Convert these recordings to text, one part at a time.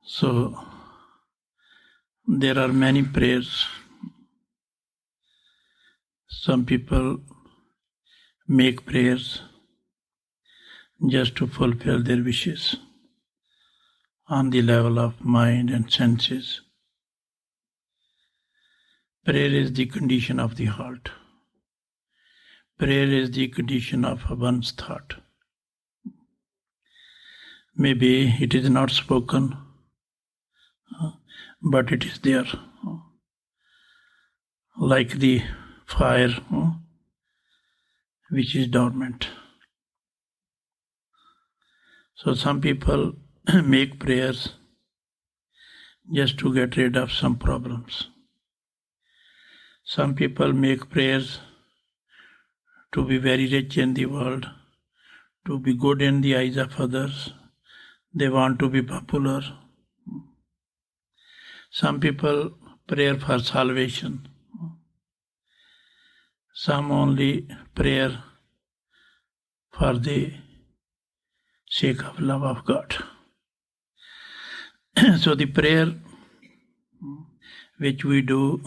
So there are many prayers. Some people make prayers just to fulfill their wishes on the level of mind and senses. Prayer is the condition of the heart. Prayer is the condition of one's thought. Maybe it is not spoken, but it is there. Like the fire which is dormant. So some people make prayers just to get rid of some problems. Some people make prayers to be very rich in the world, to be good in the eyes of others. They want to be popular. Some people pray for salvation. Some only pray for the sake of love of God. So the prayer which we do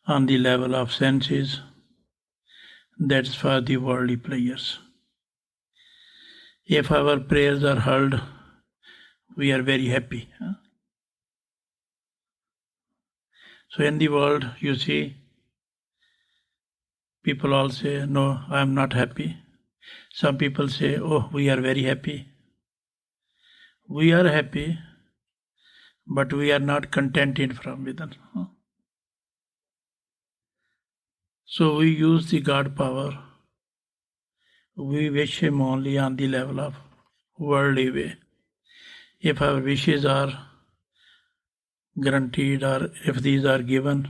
on the level of senses, that's for the worldly players. If our prayers are heard, we are very happy. So in the world, you see, people all say, no, I am not happy. Some people say, oh, we are very happy. We are happy, but we are not contented from within. So we use the God power. We wish Him only on the level of worldly way. If our wishes are granted or if these are given,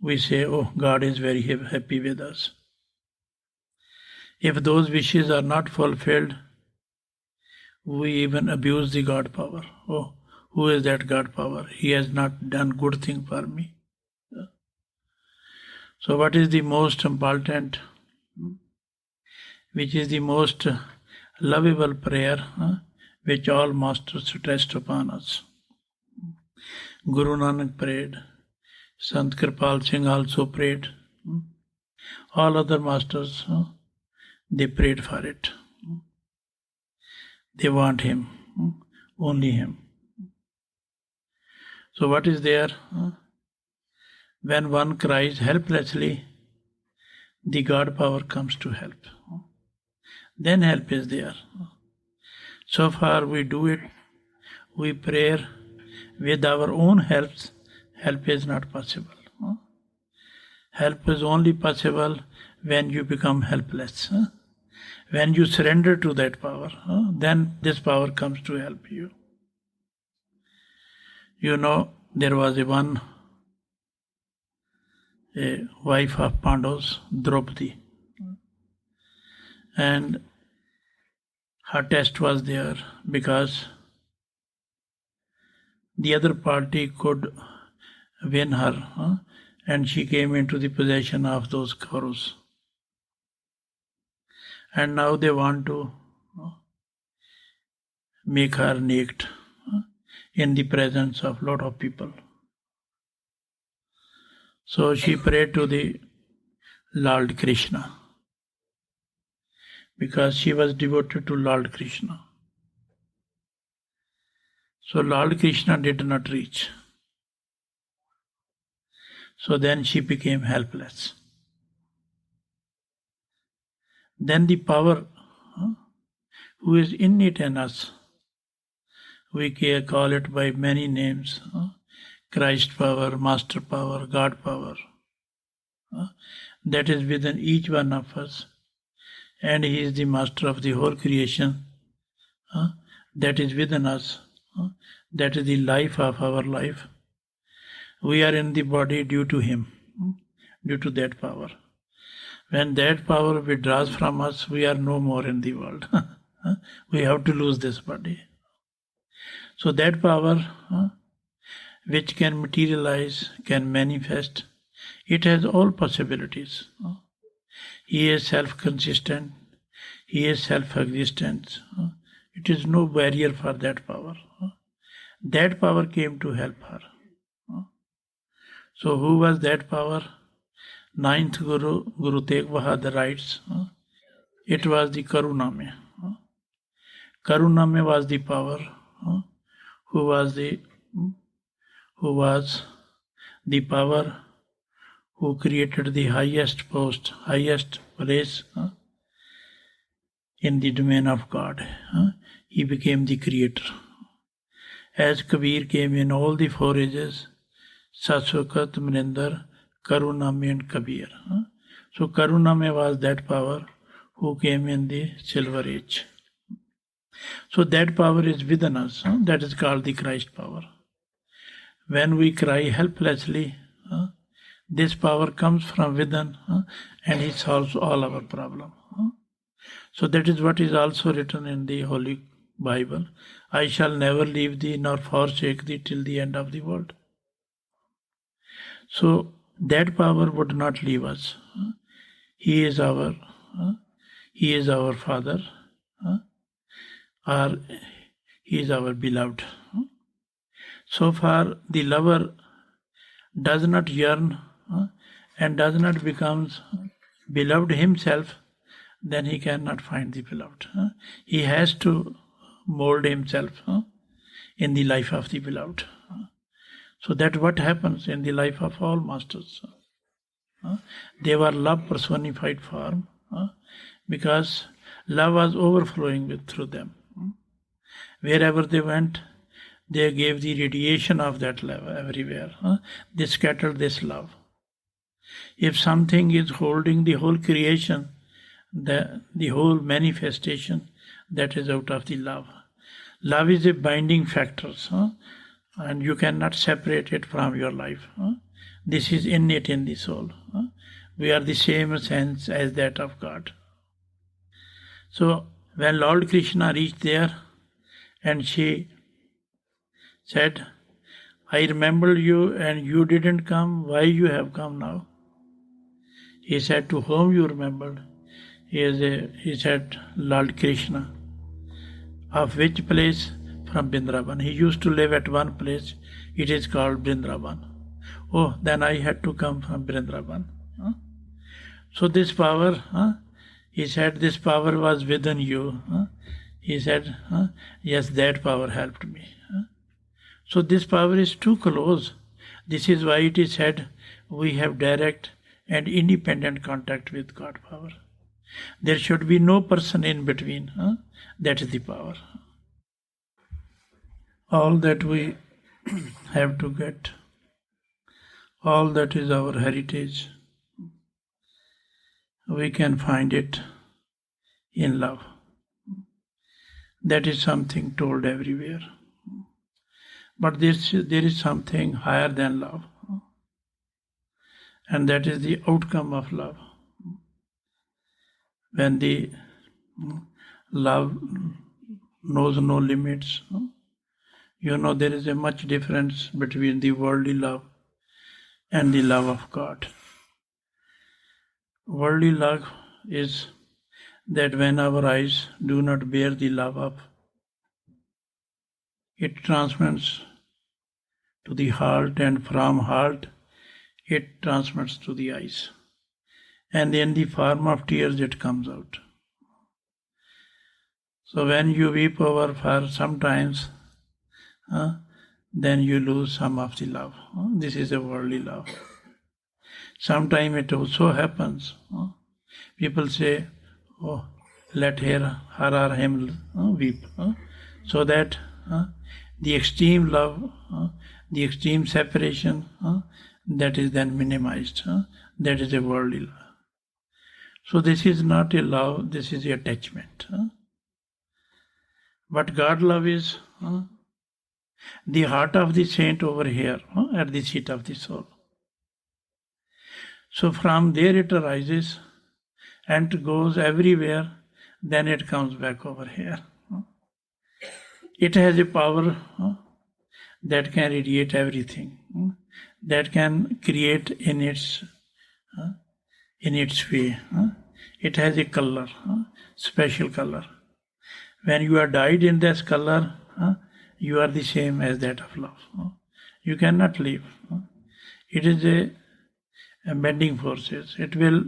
we say, oh, God is very happy with us. If those wishes are not fulfilled, we even abuse the God power. Oh, who is that God power? He has not done good thing for me. So what is the most important, which is the most lovable prayer, which all masters stressed upon us? Guru Nanak prayed. Sant Kirpal Singh also prayed. All other masters, they prayed for it. They want Him, only Him. So what is there? When one cries helplessly, the God power comes to help. Then help is there. So far we do it, we pray with our own helps. Help is not possible. Help is only possible when you become helpless. When you surrender to that power, then this power comes to help you. You know, there was a wife of Pandavas, Draupadi. And her test was there because the other party could win her, and she came into the possession of those Kaurus. And now they want to make her naked in the presence of lot of people. So she prayed to the Lord Krishna, because she was devoted to Lord Krishna. So Lord Krishna did not reach. So then she became helpless. Then the power who is innate in us, we call it by many names, Christ power, Master power, God power, that is within each one of us, and He is the Master of the whole creation, that is within us, that is the life of our life. We are in the body due to Him, due to that power. When that power withdraws from us, we are no more in the world. We have to lose this body. So that power, which can materialize, can manifest, it has all possibilities. He is self-consistent. He is self-existent. It is no barrier for that power. That power came to help her. So who was that power? Ninth Guru, Guru Tegh Bahadur writes, it was the Karuname. Karuname was the power who was the power who created the highest post, highest place in the domain of God. He became the creator. As Kabir came in all the four ages, Satsukat, Maninder, Karuname and Kabir. So Karuname was that power who came in the silver age. So that power is within us. That is called the Christ power. When we cry helplessly, this power comes from within and He solves all our problem. So that is what is also written in the Holy Bible. I shall never leave thee nor forsake thee till the end of the world. So that power would not leave us. He is our Father, or He is our beloved. So far the lover does not yearn and does not become beloved himself, then he cannot find the beloved. He has to mold himself in the life of the beloved. So that's what happens in the life of all masters. They were love personified form because love was overflowing through them. Wherever they went, they gave the radiation of that love everywhere. They scattered this love. If something is holding the whole creation, the whole manifestation, that is out of the love. Love is a binding factor, and you cannot separate it from your life. This is innate in the soul. We are the same sense as that of God. So when Lord Krishna reached there, and she said, I remember you and you didn't come, why you have come now? He said, to whom you remembered? He said, Lord Krishna. Of which place? From Vrindavan. He used to live at one place, it is called Vrindavan. Oh, then I had to come from Vrindavan. So this power, he said, this power was within you. He said, yes, that power helped me. So this power is too close. This is why it is said we have direct and independent contact with God power. There should be no person in between. That is the power. All that we have to get, all that is our heritage, we can find it in love. That is something told everywhere. But there is something higher than love, and that is the outcome of love. When the love knows no limits, there is a much difference between the worldly love and the love of God. Worldly love is that when our eyes do not bear the love up, it transmits to the heart, and from heart it transmits to the eyes. And in the form of tears it comes out. So when you weep over for sometimes, then you lose some of the love. This is a worldly love. Sometimes it also happens. People say, oh, let her or him weep. So that the extreme love, the extreme separation, that is then minimized. That is a worldly love. So this is not a love, this is a attachment. But God love is the heart of the saint over here, at the seat of the soul. So from there it arises and goes everywhere, then it comes back over here. It has a power that can radiate everything, that can create in its way. It has a color, special color. When you are dyed in this color, you are the same as that of love. You cannot leave. It is a bending forces. It will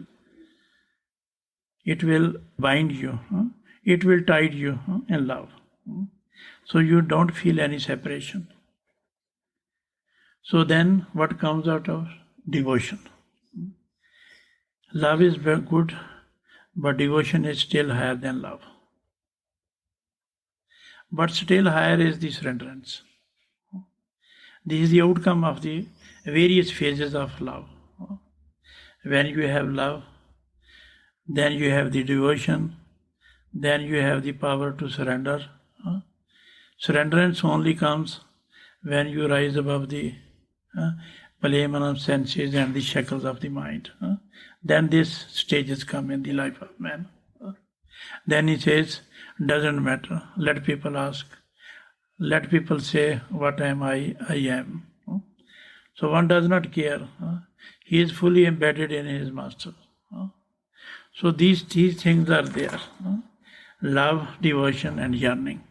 bind you. It will tie you in love. So you don't feel any separation. So then what comes out of devotion? Love is very good, but devotion is still higher than love. But still higher is the surrenderance. This is the outcome of the various phases of love. When you have love, then you have the devotion, then you have the power to surrender. Surrenderance only comes when you rise above the plane of senses and the shackles of the mind. Then these stages come in the life of man. Then he says, doesn't matter. Let people ask. Let people say, what am I? I am. So one does not care. He is fully embedded in his master. So these things are there. Love, devotion, and yearning.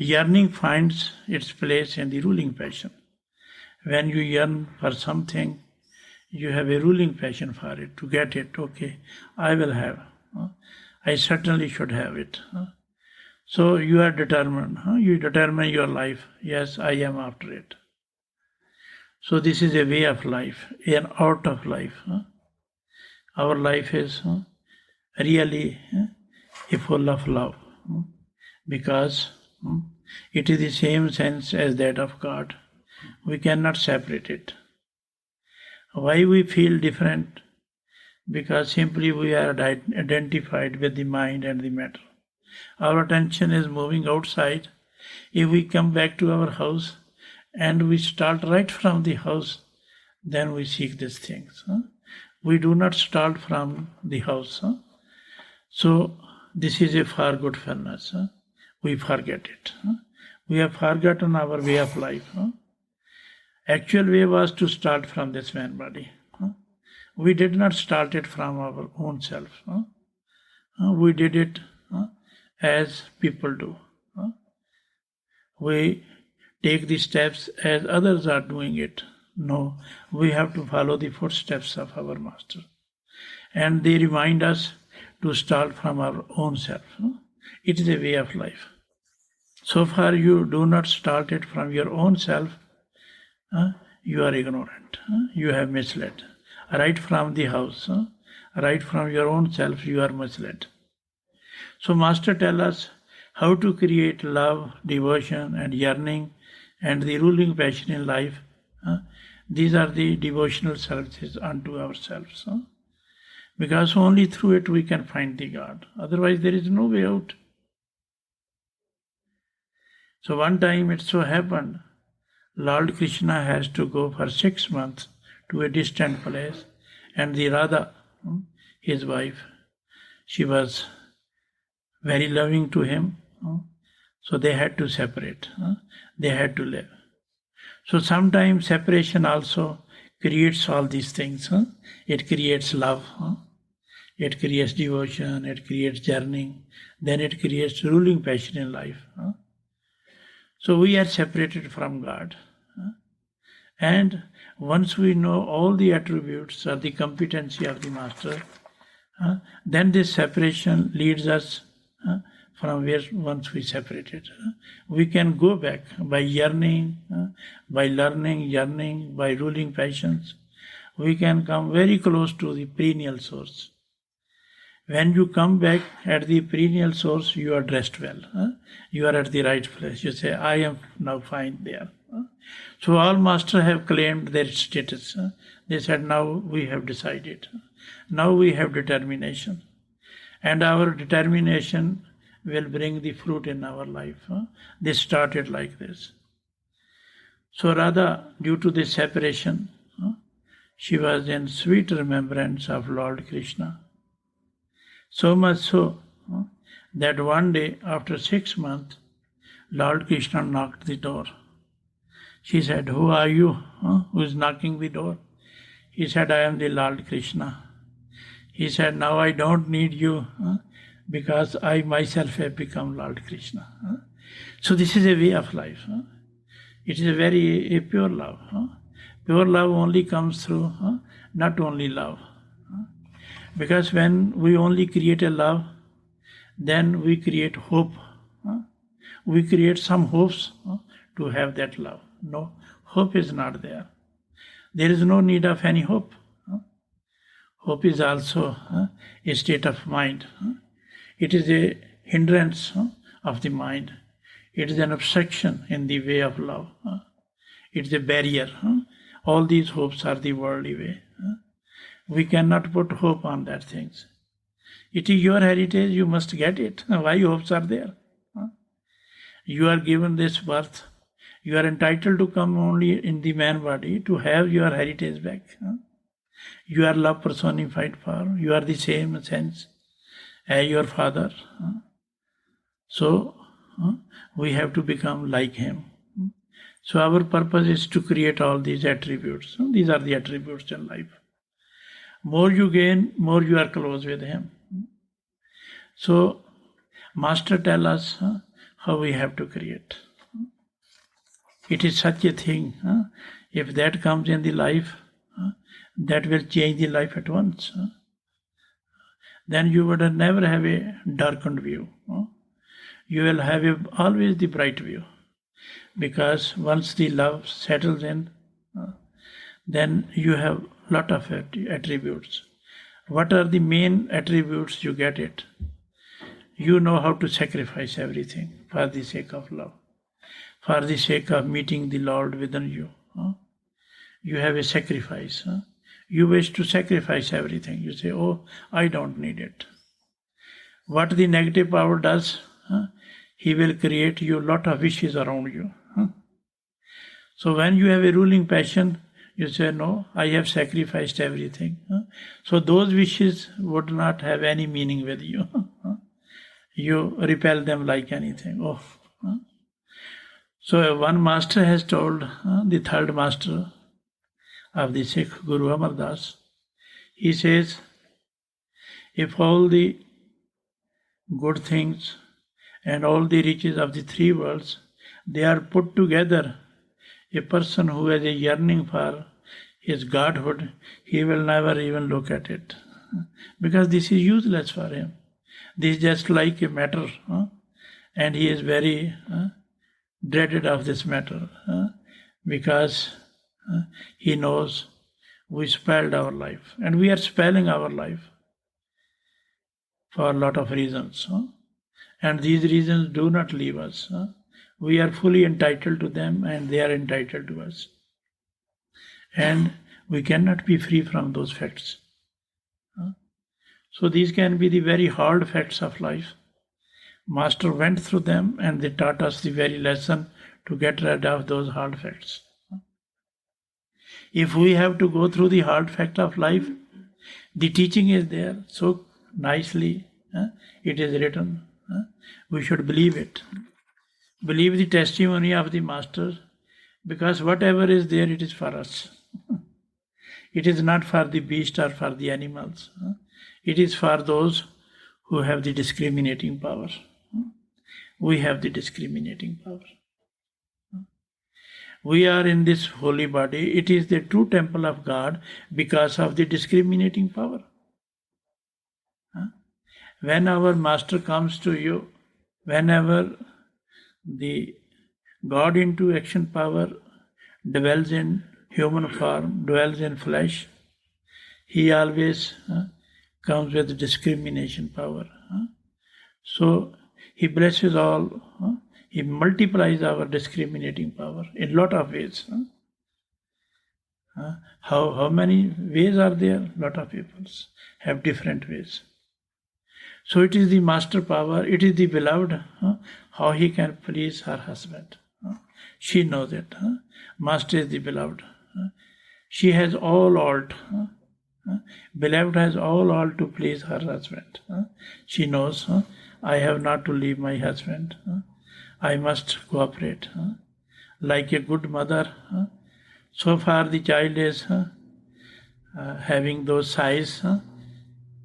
Yearning finds its place in the ruling passion. When you yearn for something, you have a ruling passion for it, to get it. Okay, I will have. I certainly should have it. So you are determined. You determine your life. Yes, I am after it. So this is a way of life, an art of life. Our life is really full of love, because it is the same sense as that of God. We cannot separate it. Why we feel different? Because simply we are identified with the mind and the matter. Our attention is moving outside. If we come back to our house and we start right from the house, then we seek these things. We do not start from the house. So this is a for goodfulness. We forget it. We have forgotten our way of life. Actual way was to start from this man body. We did not start it from our own self. We did it as people do. We take the steps as others are doing it. No, we have to follow the footsteps of our master. And they remind us to start from our own self. It is a way of life. So far you do not start it from your own self, you are ignorant. You have misled. Right from the house, right from your own self, you are misled. So Master tells us how to create love, devotion, and yearning, and the ruling passion in life. These are the devotional services unto ourselves. Because only through it we can find the God. Otherwise there is no way out. So one time it so happened, Lord Krishna has to go for 6 months to a distant place, and the Radha, his wife, she was very loving to him, so they had to separate, they had to live. So sometimes separation also creates all these things. It creates love, it creates devotion, it creates yearning, then it creates ruling passion in life. So we are separated from God. And once we know all the attributes or the competency of the Master, then this separation leads us from where once we separated. We can go back by yearning, by learning, yearning, by ruling passions. We can come very close to the perennial source. When you come back at the perennial source, you are dressed well. You are at the right place. You say, I am now fine there. So all masters have claimed their status. They said, now we have decided. Now we have determination. And our determination will bring the fruit in our life. They started like this. So Radha, due to this separation, she was in sweet remembrance of Lord Krishna. So much so that one day, after 6 months, Lord Krishna knocked the door. She said, who are you? Who is knocking the door? He said, I am the Lord Krishna. He said, now I don't need you because I myself have become Lord Krishna. So this is a way of life. It is a pure love. Pure love only comes through not only love. Because when we only create a love, then we create hope. We create some hopes to have that love. No, hope is not there. There is no need of any hope. Hope is also a state of mind. It is a hindrance of the mind. It is an obstruction in the way of love. It is a barrier. All these hopes are the worldly way. We cannot put hope on that things. It is your heritage, you must get it. Why hopes are there? You are given this birth. You are entitled to come only in the man body to have your heritage back. You are love personified power. You are the same sense as your father. So we have to become like him. So our purpose is to create all these attributes. These are the attributes in life. More you gain, more you are close with him. So Master tell us how we have to create. It is such a thing. If that comes in the life, that will change the life at once. Then you would never have a darkened view. You will have always the bright view. Because once the love settles in, then you have lot of attributes. What are the main attributes you get it? You know how to sacrifice everything for the sake of love, for the sake of meeting the Lord within you. You have a sacrifice. You wish to sacrifice everything. You say, oh, I don't need it. What the negative power does, he will create you lot of wishes around you. So when you have a ruling passion, you say, no, I have sacrificed everything. So those wishes would not have any meaning with you. You repel them like anything. Oh. So one master has told, the third master of the Sikh Guru Amar Das, he says, if all the good things and all the riches of the three worlds, they are put together, a person who has a yearning for his godhood, he will never even look at it. Because this is useless for him. This is just like a matter. And he is very dreaded of this matter. Because he knows we spoiled our life. And we are spoiling our life for a lot of reasons. And these reasons do not leave us. We are fully entitled to them and they are entitled to us. And we cannot be free from those facts. So these can be the very hard facts of life. Master went through them and they taught us the very lesson to get rid of those hard facts. If we have to go through the hard fact of life, the teaching is there so nicely. It is written. We should believe it. Believe the testimony of the Master, because whatever is there, it is for us. It is not for the beast or for the animals. It is for those who have the discriminating power. We have the discriminating power. We are in this holy body. It is the true temple of God because of the discriminating power. When our Master comes to you, whenever the God into action power dwells in human form, dwells in flesh, he always comes with discrimination power. So he blesses all, he multiplies our discriminating power in lot of ways. How many ways are there? Lot of people have different ways. So it is the master power, it is the beloved, how he can please her husband. She knows it. Master is the beloved. She has all alt. Beloved has all to please her husband. She knows, I have not to leave my husband. I must cooperate. Like a good mother, so far the child is having those sighs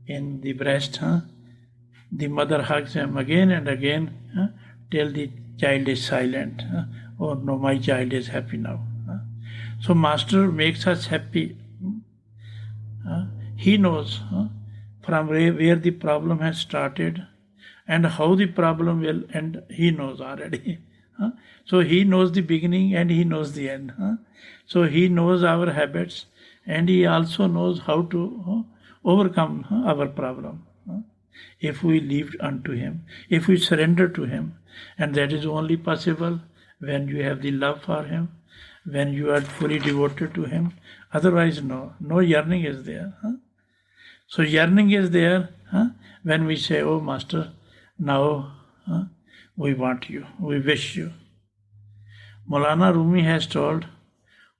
in the breast. The mother hugs him again and again till the child is silent. Oh no, my child is happy now. So Master makes us happy. He knows from where the problem has started and how the problem will end. He knows already. So he knows the beginning and he knows the end. So he knows our habits and he also knows how to overcome our problem. If we leave unto him, if we surrender to him, and that is only possible when you have the love for him, when you are fully devoted to him. Otherwise, no yearning is there. So yearning is there when we say, oh Master, now we want you, we wish you. Maulana Rumi has told,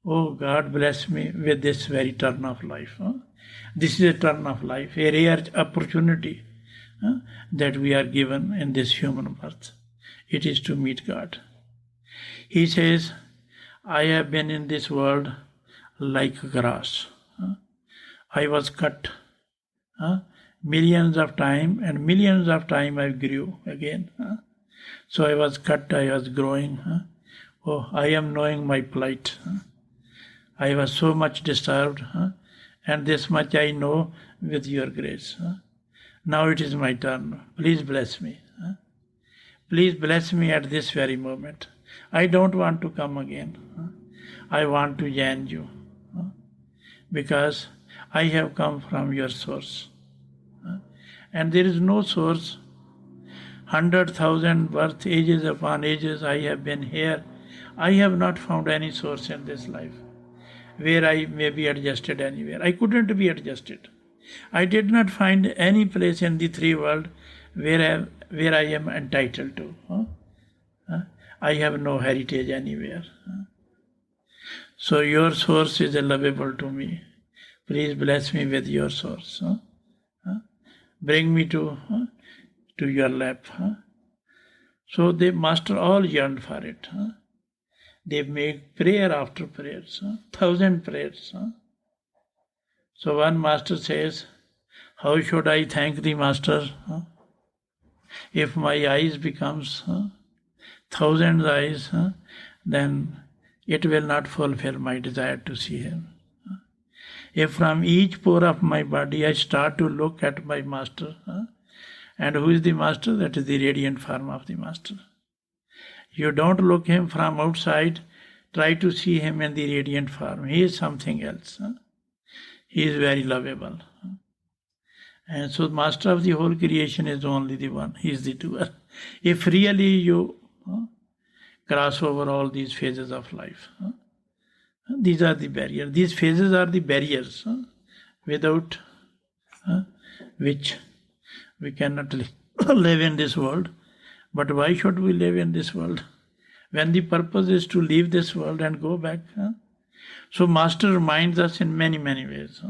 oh God bless me with this very turn of life. This is a turn of life, a rare opportunity that we are given in this human birth. It is to meet God. He says, I have been in this world like grass. I was cut millions of time, and millions of time I grew again. So I was cut, I was growing. Oh, I am knowing my plight. I was so much disturbed, and this much I know with your grace. Now it is my turn. Please bless me. Please bless me at this very moment. I don't want to come again. I want to join you because I have come from your source. And there is no source. 100,000 birth, ages upon ages, I have been here. I have not found any source in this life where I may be adjusted anywhere. I couldn't be adjusted. I did not find any place in the three world where I am entitled to. I have no heritage anywhere. So your source is lovable to me. Please bless me with your source. Bring me to your lap. So the Master all yearned for it. They make prayer after prayers, 1,000 prayers. So one Master says, how should I thank the Master? If my eyes becomes 1,000 eyes, then it will not fulfill my desire to see him. If from each pore of my body I start to look at my Master, and who is the Master? That is the radiant form of the Master. You don't look him from outside, try to see him in the radiant form. He is something else. He is very lovable. And so the Master of the whole creation is only the one. He is the doer. If really you cross over all these phases of life, these are the barriers. These phases are the barriers without which we cannot live in this world. But why should we live in this world when the purpose is to leave this world and go back? So Master reminds us in many, many ways.